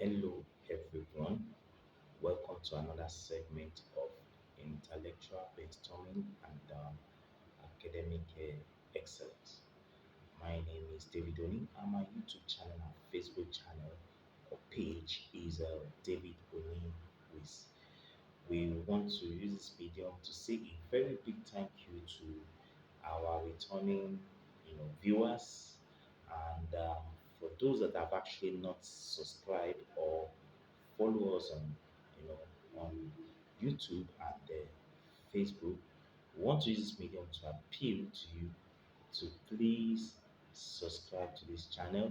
Hello, everyone. Welcome to another segment of intellectual brainstorming and academic excellence. My name is David Oni, and my YouTube channel and Facebook channel or page is David Oni Wiz. We want to use this medium to say a very big thank you to our returning, viewers, and for those that have actually not subscribed or follow us on, on YouTube and Facebook. We want to use this medium to appeal to you to please subscribe to this channel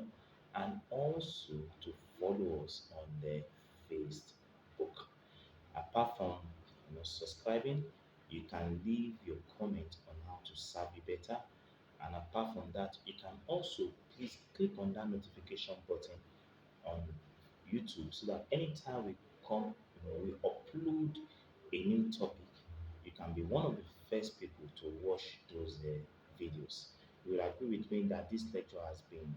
and also to follow us on the Facebook. Apart from subscribing, you can leave your comment on how to serve you better. And apart from that, you can also please click on that notification button on YouTube so that anytime we come, we upload a new topic, you can be one of the first people to watch those videos. You will agree with me that this lecture has been,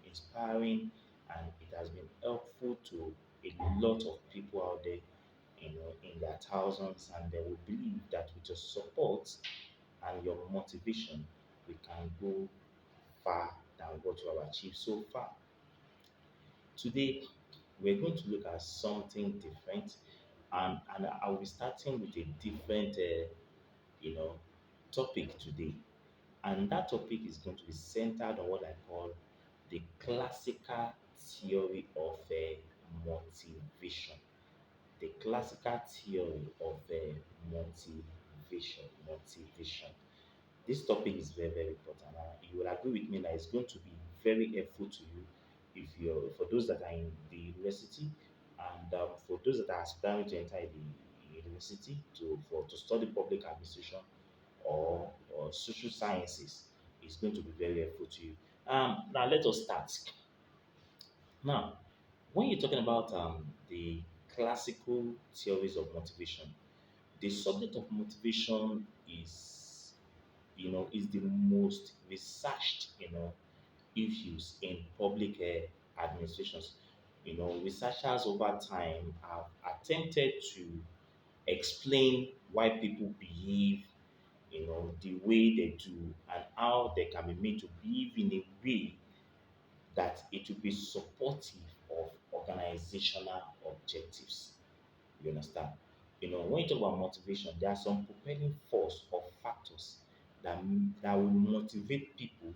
inspiring and it has been helpful to a lot of people out there, in their thousands, and they will believe that with your support and your motivation, we can go far than what you have achieved so far. Today, we're going to look at something different, and I'll be starting with a different, you know, topic today. And that topic is going to be centered on what I call the classical theory of motivation. The classical theory of motivation. This topic is very, very important. You will agree with me that it's going to be very helpful to you if you're for those that are in the university and for those that are aspiring to enter the university to study public administration or social sciences. It's going to be very helpful to you. Now let us start. Now, when you're talking about the classical theories of motivation, the subject of motivation is the most researched, issues in public administrations. Researchers over time have attempted to explain why people behave, the way they do, and how they can be made to behave in a way that it will be supportive of organizational objectives. You understand? When you talk about motivation, there are some propelling force or factors that will motivate people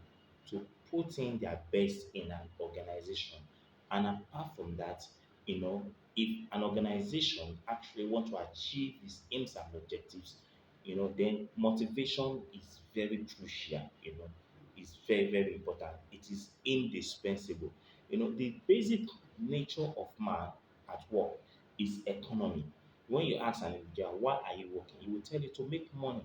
to put in their best in an organization. And apart from that, if an organization actually want to achieve its aims and objectives, then motivation is very crucial, it's very, very important. It is indispensable. The basic nature of man at work is economy. When you ask an individual, why are you working? He will tell you to make money.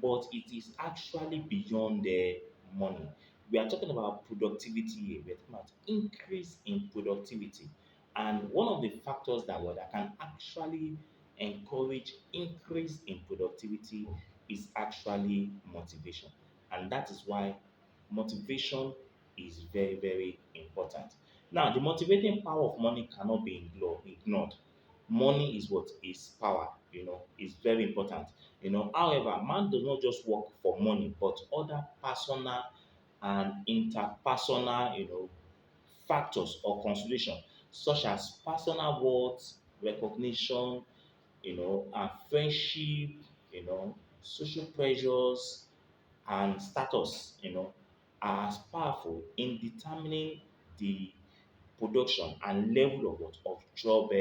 But it is actually beyond the money. We are talking about productivity here. We are talking about increase in productivity. And one of the factors that can actually encourage increase in productivity is actually motivation. And that is why motivation is very, very important. Now, the motivating power of money cannot be ignored. Money is what is power, is very important. However, man does not just work for money, but other personal and interpersonal, factors or consideration, such as personal worth, recognition, and friendship, social pressures, and status, are as powerful in determining the production and level of what of job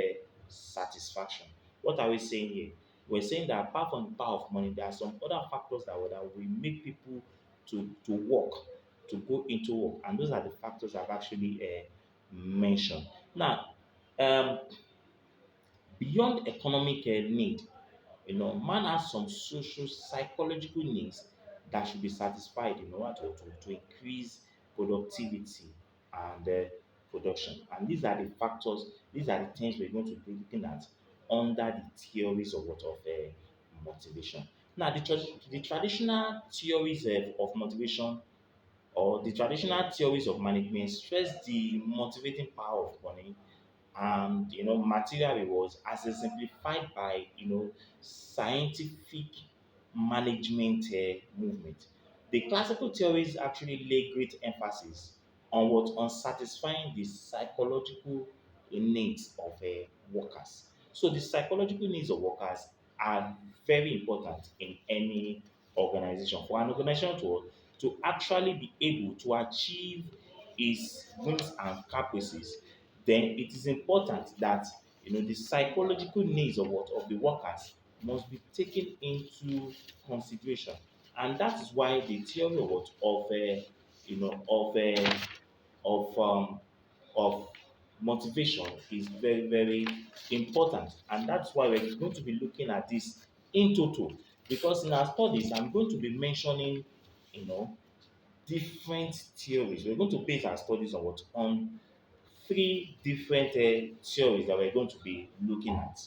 satisfaction. What are we saying here? We're saying that apart from the power of money, there are some other factors that will make people to work, to go into work, and those are the factors I've actually mentioned. Now, um, beyond economic need, man has some social psychological needs that should be satisfied in order to increase productivity and production. And these are the factors, these are the things we're going to be looking at under the theories of motivation. Now, the traditional theories of motivation or the traditional theories of management stress the motivating power of money and material rewards as exemplified by scientific management movement. The classical theories actually lay great emphasis on what on satisfying the psychological needs of workers. So the psychological needs of workers are very important in any organization. For an organization to actually be able to achieve its whims and caprices, then it is important that the psychological needs of what of the workers must be taken into consideration, and that is why the theory of what you know of of motivation is very, very important. And that's why we're going to be looking at this in total. Because in our studies, I'm going to be mentioning, you know, different theories. We're going to base our studies on what? On three different theories that we're going to be looking at.